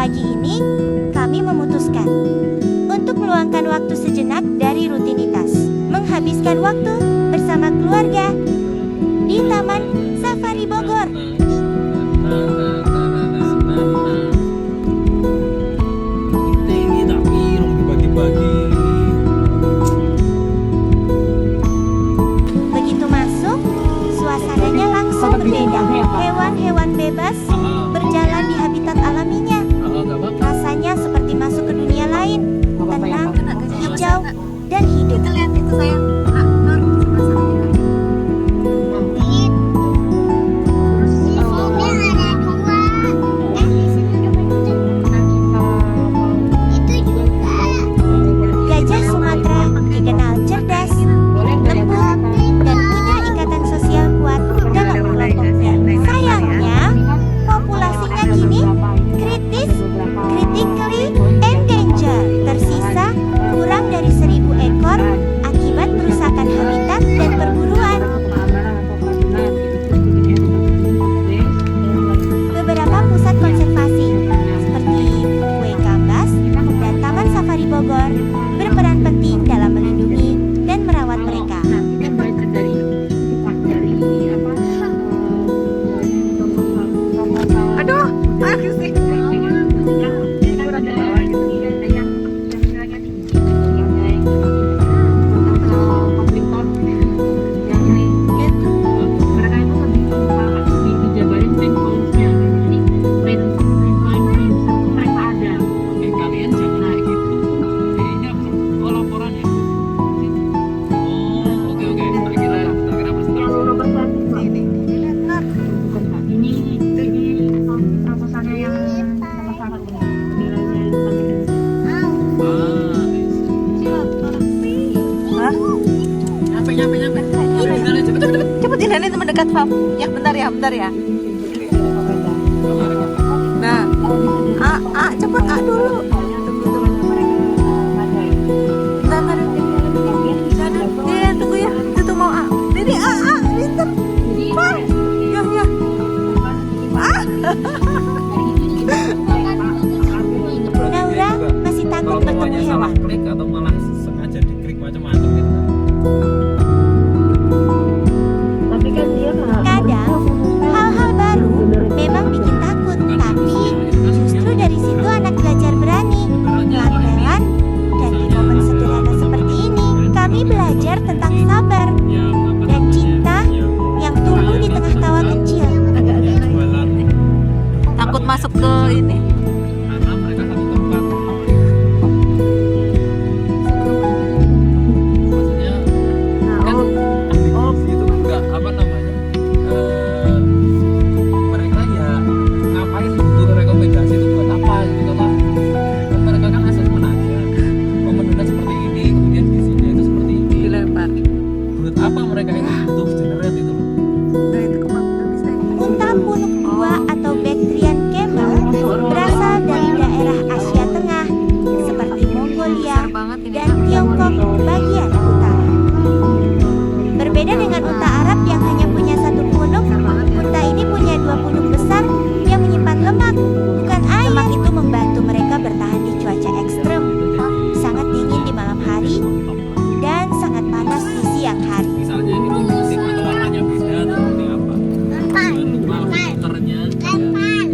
Pagi ini, kami memutuskan untuk meluangkan waktu sejenak dari rutinitas, menghabiskan waktu bersama keluarga di Taman Safari Bogor. Begitu masuk, suasananya langsung berbeda. Hewan-hewan bebas berjalan di habitat alaminya. Rasanya seperti masuk ke dunia lain, tenang, hijau, dan hidup. Lihat itu sayang. Gajah Sumatera dikenal cerdas, lembut, dan punya ikatan sosial kuat dalam kelompoknya. Sayangnya, populasinya kini critically endangered, tersisa kurang dari 1.000 ekor akibat perusakan habitat dan perburuan. Beberapa pusat konservasi seperti WK Bas dan Taman Safari Bogor berperan penting dalam melindungi dan merawat mereka. Aduh, aku sih. Cepet ini itu mendekat, Fab. Ya, bentar ya. Nah, cepet dulu. Bentar. Dia tunggu ya. Itu mau Ini pinter. Wah, ya. Naura masih takut bertemu hewan. Atau malah sengaja diklik macam-macam gitu. Kadang, hal-hal baru memang bikin takut, tapi justru dari situ anak belajar berani, pelan-pelan, dan di momen sederhana seperti ini, kami belajar tentang sabar dan cinta yang tumbuh di tengah tawa kecil. Takut masuk ke ini. Karena mereka satu tempat. Maksudnya kan itu enggak apa namanya, mereka ya ngapain butuh rekomendasi itu buat apa gitu kan. Mereka kan asesmen aja, menunda seperti ini, kemudian visinya itu seperti ini, Dilempar. buat apa mereka itu butuh generate itu loh. Nah, itu kemana bisa ini? Unta punuk tua atau Bactrian camel berasal dari daerah Asia Tengah seperti Mongolia Besar banget ini. dan Tiongkok bagian utara. Berbeda dengan unta Arab yang hanya punya satu punuk, unta ini punya 2 punuk besar yang menyimpan lemak, bukan air. Lemak itu membantu mereka bertahan di cuaca ekstrem, sangat dingin di malam hari dan sangat panas di siang hari. Misalnya itu musik atau warnanya beda atau seperti apa. Jangan lupa filternya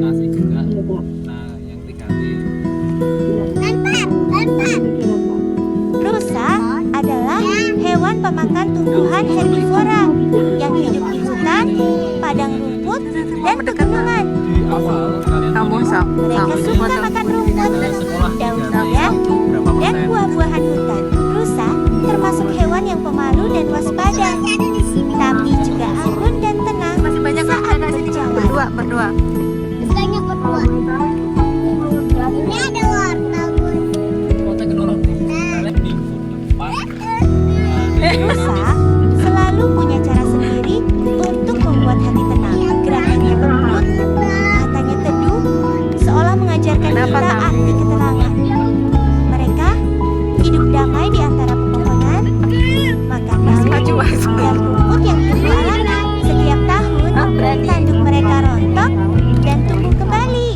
kasih juga. Nah, yang 3D. Rusa adalah hewan pemakan tumbuhan herbivora yang hidup di hutan, padang rumput, dan pegunungan. Di awal kalian Kamu Mereka suka makan rumput, daun buah, dan buah-buahan hutan. Rusa termasuk hewan yang pemalu dan waspada, tapi juga anggun dan tenang masih banyak saat kan ada sini berjalan. berdua. Banyak berdua. Ini ada wartawan. kota kedorong di kalian di depan. Rusa selalu punya cara sendiri untuk membuat hati tenang. Gerakannya lembut, matanya teduh, seolah mengajarkan Kenapa, kita Tam? arti ketenangan. Mereka hidup damai di antara pepohonan, makan daun dan rumput yang tumbuh alami. Setiap tahun, tanduk mereka rontok dan tumbuh kembali.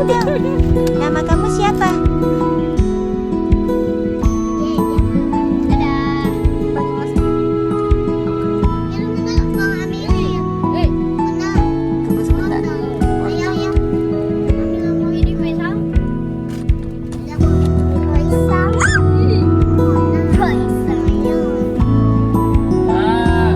Daniel. Nama kamu siapa? Tunggu sebentar. Ah,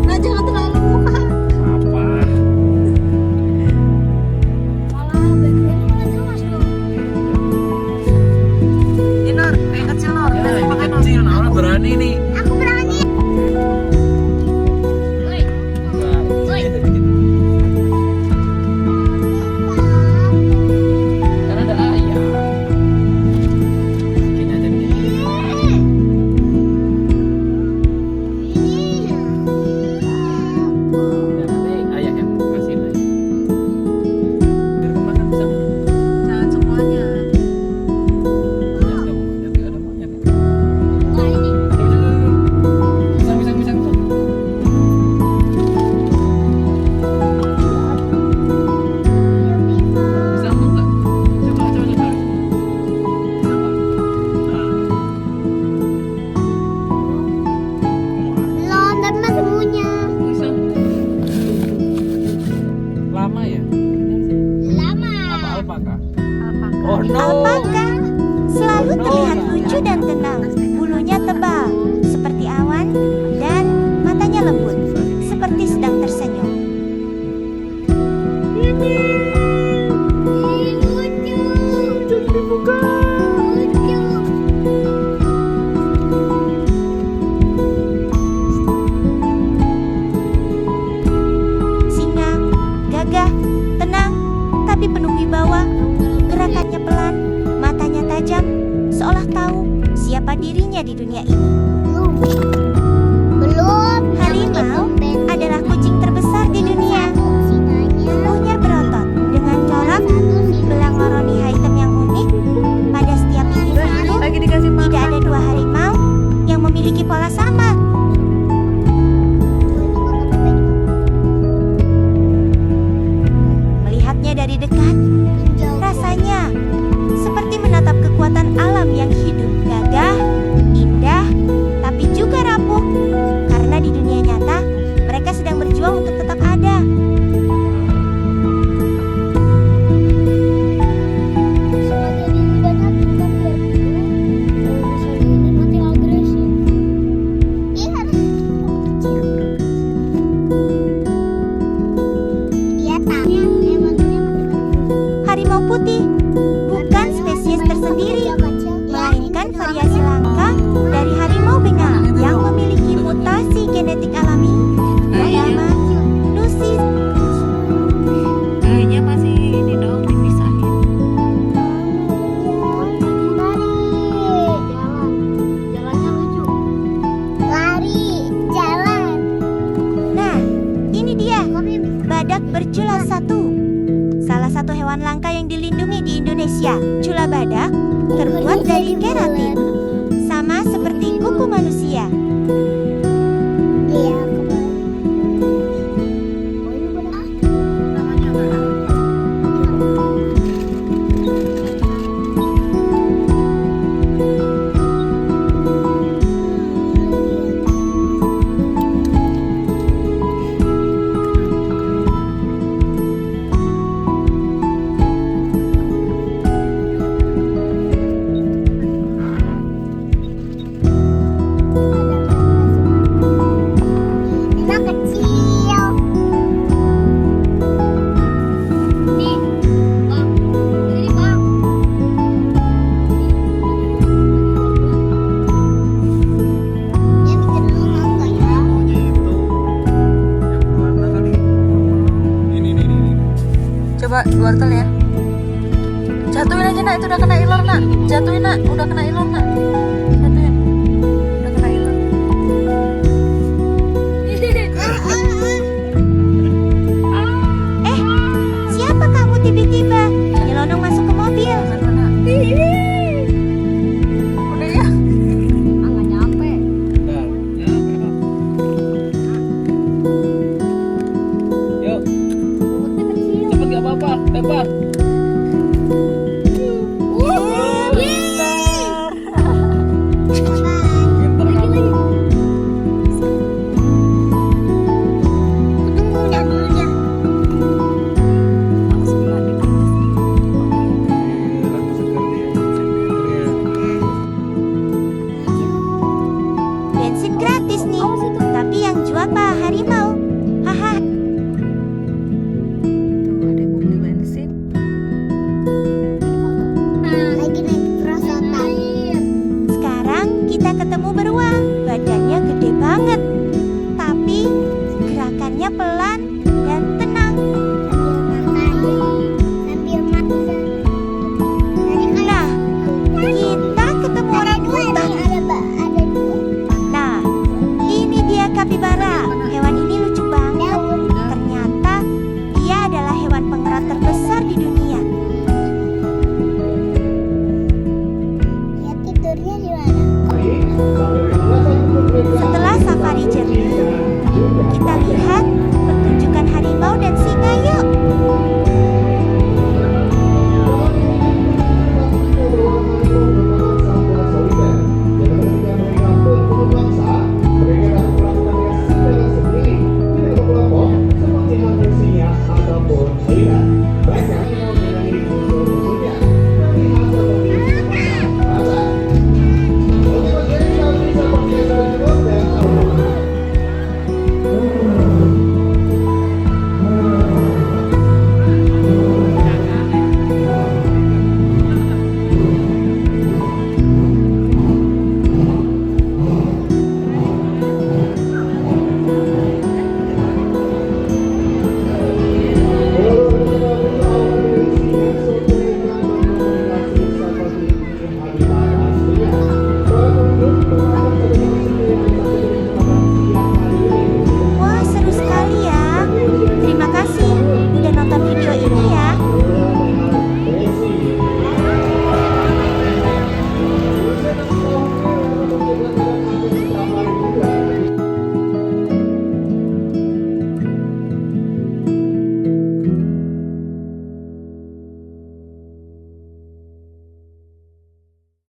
Nah, jangan terlalu muka. apa? Ini Nur, kayak kecil Nur. Ya, Kasih ini makan Nur. kecil, Nora berani nih. Aku berani. Kan ada ayam. Gini aja nih. Ya, nanti ayah yang kasih lah. Biar kemakan bisa. Jangan semuanya. Ya, ada monyet, ada monyet. Bisa, bisa, bisa, bisa. Bisa enggak? Coba, coba, coba. Bisa enggak? Nah. Belum, tapi masih punya. Bisa. Lama ya? Lama. Apa alpaka? Apa? Oh no. Alpaka selalu Oh, no. terlihat lucu dan tenang. Bulunya tebal seperti awan dan matanya lembut seperti sedang tersenyum. Lucu. Lucu. Singa, gagah, tenang, tapi penuh wibawa. Gerakannya pelan, matanya tajam, seolah tahu siapa dirinya di dunia ini. Belum. Harimau adalah kucing terbesar di dunia. Tubuhnya berotot dengan corak belang warni hitam yang unik. Pada setiap individu, Lagi dikasih makan. tidak ada dua harimau yang memiliki pola sama. Melihatnya dari dekat, rasanya seperti menatap kekuatan alam yang hidup, gagah, indah, tapi juga rapuh. Karena di dunia nyata, mereka sedang berjuang untuk tetap ada. Harimau putih bukan spesies tersendiri, melainkan variasi langka dari harimau bengal yang memiliki mutasi genetik alami bernama Lucy. Kayaknya masih ini dong dipisahin. Nah, ini dia badak bercula satu. Salah satu hewan langka yang dilindungi di Indonesia. Cula badak terbuat dari keratin, sama seperti kuku manusia. Namanya nggak ada. Coba wortel ya. Jatuhin aja nak, itu udah kena ilor nak. Jatuhin nak, udah kena ilor nak. Jatuhin. Udah kena ilor. Siapa kamu tiba-tiba? Nyelonong masuk ke mobil. Jangan kena. apa? Harimau.